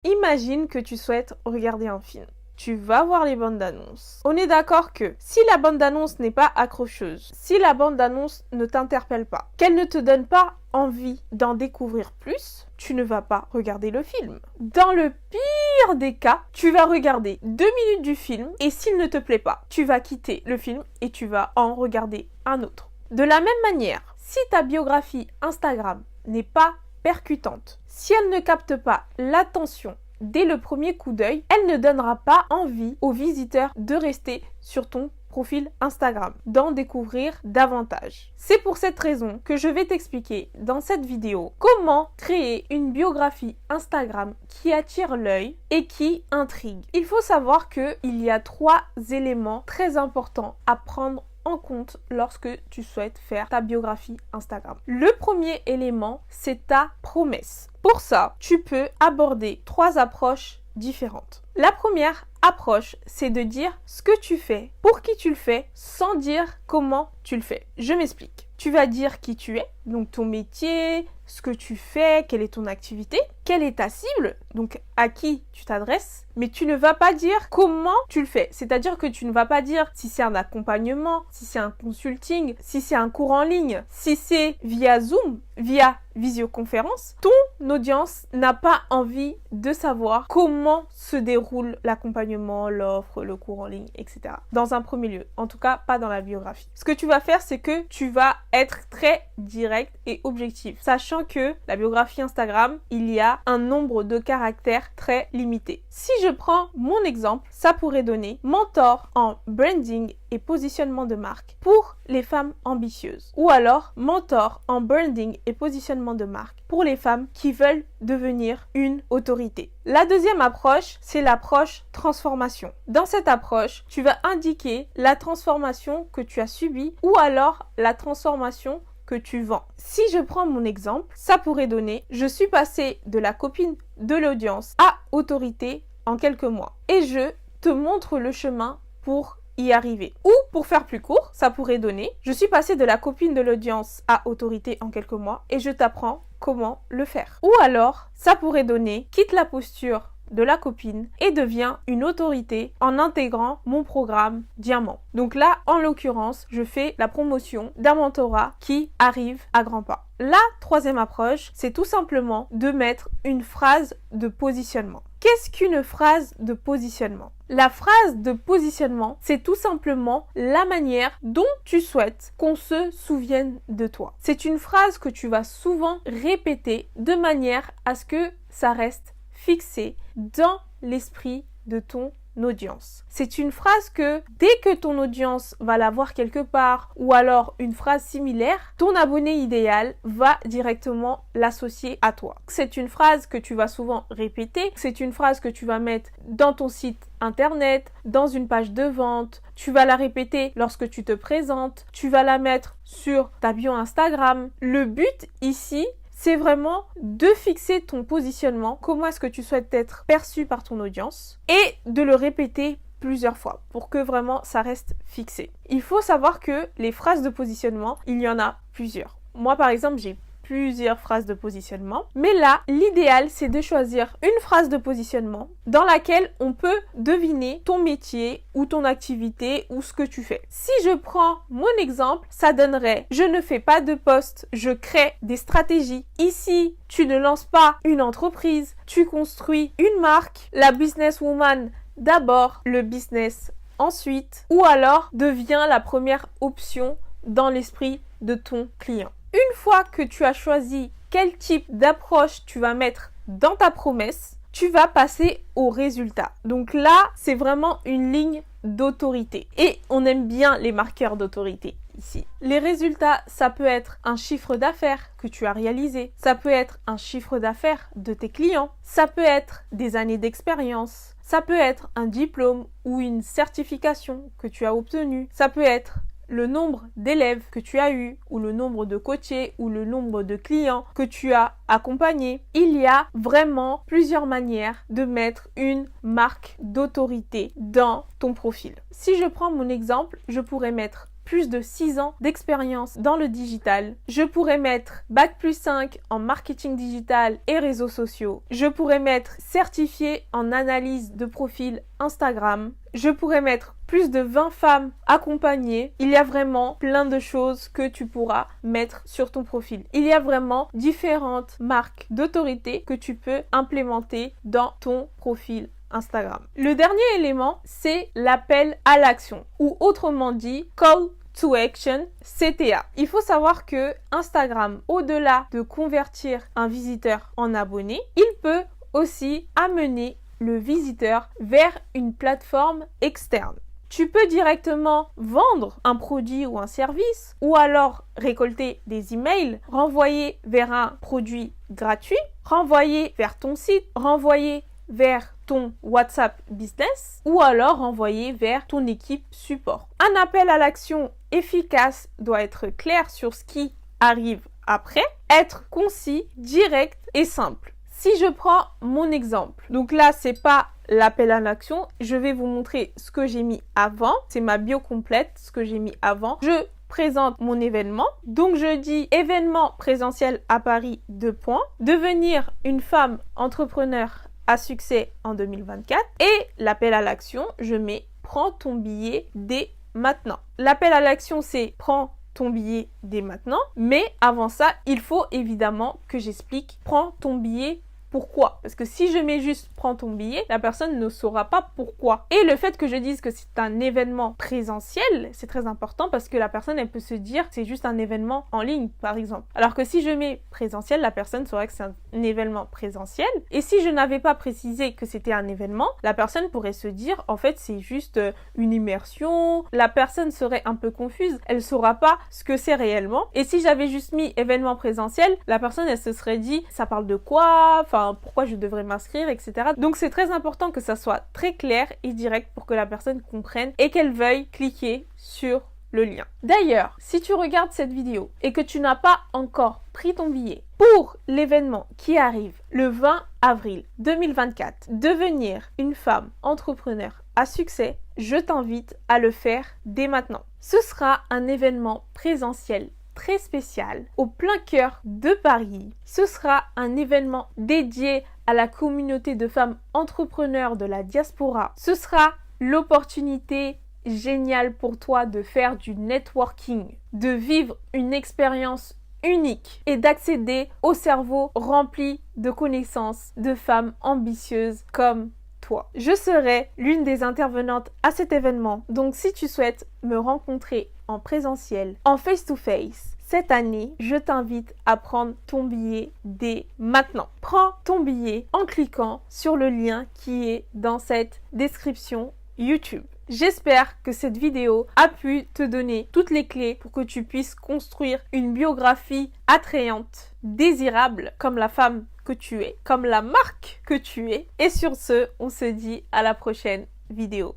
Imagine que tu souhaites regarder un film. Tu vas voir les bandes d'annonces. On est d'accord que si la bande d'annonce n'est pas accrocheuse, si la bande d'annonce ne t'interpelle pas, qu'elle ne te donne pas envie d'en découvrir plus, tu ne vas pas regarder le film. Dans le pire des cas, tu vas regarder 2 minutes du film et s'il ne te plaît pas, tu vas quitter le film et tu vas en regarder un autre. De la même manière, si ta biographie Instagram n'est pas percutante, si elle ne capte pas l'attention dès le premier coup d'œil, elle ne donnera pas envie aux visiteurs de rester sur ton profil Instagram, d'en découvrir davantage. C'est pour cette raison que je vais t'expliquer dans cette vidéo comment créer une biographie Instagram qui attire l'œil et qui intrigue. Il faut savoir qu'il y a 3 éléments très importants à prendre en compte lorsque tu souhaites faire ta biographie Instagram. Le premier élément, c'est ta promesse. Pour ça, tu peux aborder 3 approches différentes. La première approche, c'est de dire ce que tu fais, pour qui tu le fais, sans dire comment tu le fais. Je m'explique. Tu vas dire qui tu es, donc ton métier, ce que tu fais, quelle est ton activité, quelle est ta cible, donc à qui tu t'adresses, mais tu ne vas pas dire comment tu le fais. C'est-à-dire que tu ne vas pas dire si c'est un accompagnement, si c'est un consulting, si c'est un cours en ligne, si c'est via Zoom, via visioconférence. Ton audience n'a pas envie de savoir comment se déroule l'accompagnement, l'offre, le cours en ligne, etc. Dans un premier lieu, en tout cas pas dans la biographie. Ce que tu vas faire, c'est que tu vas être très direct et objectif, sachant que la biographie Instagram, il y a un nombre de caractères très limité. Si je prends mon exemple, ça pourrait donner mentor en branding et positionnement de marque pour les femmes ambitieuses, ou alors mentor en branding et positionnement de marque pour les femmes qui veulent devenir une autorité. La deuxième approche, c'est l'approche transformation. Dans cette approche, tu vas indiquer la transformation que tu as subie ou alors la transformation que tu vends. Si je prends mon exemple, ça pourrait donner « Je suis passée de la copine de l'audience à autorité en quelques mois et je te montre le chemin pour y arriver. » Ou pour faire plus court, ça pourrait donner « Je suis passée de la copine de l'audience à autorité en quelques mois et je t'apprends comment le faire. » Ou alors, ça pourrait donner « Quitte la posture de la copine et deviens une autorité en intégrant mon programme Diamant. » Donc là, en l'occurrence, je fais la promotion d'un mentorat qui arrive à grands pas. La troisième approche, c'est tout simplement de mettre une phrase de positionnement. Qu'est-ce qu'une phrase de positionnement? La phrase de positionnement, c'est tout simplement la manière dont tu souhaites qu'on se souvienne de toi. C'est une phrase que tu vas souvent répéter de manière à ce que ça reste fixé dans l'esprit de ton audience. C'est une phrase que dès que ton audience va la voir quelque part ou alors une phrase similaire, ton abonné idéal va directement l'associer à toi. C'est une phrase que tu vas souvent répéter, c'est une phrase que tu vas mettre dans ton site internet, dans une page de vente, tu vas la répéter lorsque tu te présentes, tu vas la mettre sur ta bio Instagram. Le but ici, c'est vraiment de fixer ton positionnement, comment est-ce que tu souhaites être perçu par ton audience et de le répéter plusieurs fois pour que vraiment ça reste fixé. Il faut savoir que les phrases de positionnement, il y en a plusieurs. Moi par exemple, j'ai plusieurs phrases de positionnement. Mais là, l'idéal, c'est de choisir une phrase de positionnement dans laquelle on peut deviner ton métier ou ton activité ou ce que tu fais. Si je prends mon exemple, ça donnerait « Je ne fais pas de post, je crée des stratégies. Ici, tu ne lances pas une entreprise, tu construis une marque. La businesswoman, d'abord, le business ensuite. » Ou alors, devient la première option dans l'esprit de ton client. Une fois que tu as choisi quel type d'approche tu vas mettre dans ta promesse, tu vas passer au résultat. Donc là, c'est vraiment une ligne d'autorité. Et on aime bien les marqueurs d'autorité ici. Les résultats, ça peut être un chiffre d'affaires que tu as réalisé. Ça peut être un chiffre d'affaires de tes clients. Ça peut être des années d'expérience. Ça peut être un diplôme ou une certification que tu as obtenue. Ça peut être le nombre d'élèves que tu as eu, ou le nombre de coachés, ou le nombre de clients que tu as accompagnés. Il y a vraiment plusieurs manières de mettre une marque d'autorité dans ton profil. Si je prends mon exemple, je pourrais mettre plus de 6 ans d'expérience dans le digital. Je pourrais mettre Bac+5 en marketing digital et réseaux sociaux. Je pourrais mettre certifié en analyse de profil Instagram. Je pourrais mettre plus de 20 femmes accompagnées. Il y a vraiment plein de choses que tu pourras mettre sur ton profil. Il y a vraiment différentes marques d'autorité que tu peux implémenter dans ton profil Instagram. Le dernier élément, c'est l'appel à l'action ou autrement dit Call to Action, CTA. Il faut savoir que Instagram, au-delà de convertir un visiteur en abonné, il peut aussi amener le visiteur vers une plateforme externe. Tu peux directement vendre un produit ou un service ou alors récolter des emails, renvoyer vers un produit gratuit, renvoyer vers ton site, renvoyer vers ton WhatsApp Business ou alors renvoyer vers ton équipe support. Un appel à l'action efficace doit être clair sur ce qui arrive après, être concis, direct et simple. Si je prends mon exemple, donc là c'est pas l'appel à l'action, je vais vous montrer ce que j'ai mis avant, c'est ma bio complète, ce que j'ai mis avant. Je présente mon événement, donc je dis événement présentiel à Paris, 2 points, devenir une femme entrepreneur à succès en 2024 et l'appel à l'action, je mets prends ton billet dès maintenant. L'appel à l'action c'est prends ton billet dès maintenant, mais avant ça, il faut évidemment que j'explique prends ton billet. Pourquoi? Parce que si je mets juste prends ton billet, la personne ne saura pas pourquoi. Et le fait que je dise que c'est un événement présentiel, c'est très important parce que la personne, elle peut se dire que c'est juste un événement en ligne, par exemple. Alors que si je mets présentiel, la personne saura que c'est un événement présentiel. Et si je n'avais pas précisé que c'était un événement, la personne pourrait se dire, en fait, c'est juste une immersion. La personne serait un peu confuse. Elle saura pas ce que c'est réellement. Et si j'avais juste mis événement présentiel, la personne, elle se serait dit, ça parle de quoi? Enfin, pourquoi je devrais m'inscrire, etc. Donc c'est très important que ça soit très clair et direct pour que la personne comprenne et qu'elle veuille cliquer sur le lien. D'ailleurs, si tu regardes cette vidéo et que tu n'as pas encore pris ton billet pour l'événement qui arrive le 20 avril 2024, devenir une femme entrepreneur à succès, je t'invite à le faire dès maintenant. Ce sera un événement présentiel très spécial au plein cœur de Paris. Ce sera un événement dédié à la communauté de femmes entrepreneurs de la diaspora. Ce sera l'opportunité géniale pour toi de faire du networking, de vivre une expérience unique et d'accéder au cerveau rempli de connaissances de femmes ambitieuses comme toi. Je serai l'une des intervenantes à cet événement. Donc si tu souhaites me rencontrer en présentiel, en face-to-face, cette année, je t'invite à prendre ton billet dès maintenant. Prends ton billet en cliquant sur le lien qui est dans cette description YouTube. J'espère que cette vidéo a pu te donner toutes les clés pour que tu puisses construire une biographie attrayante, désirable, comme la femme que tu es, comme la marque que tu es. Et sur ce, on se dit à la prochaine vidéo.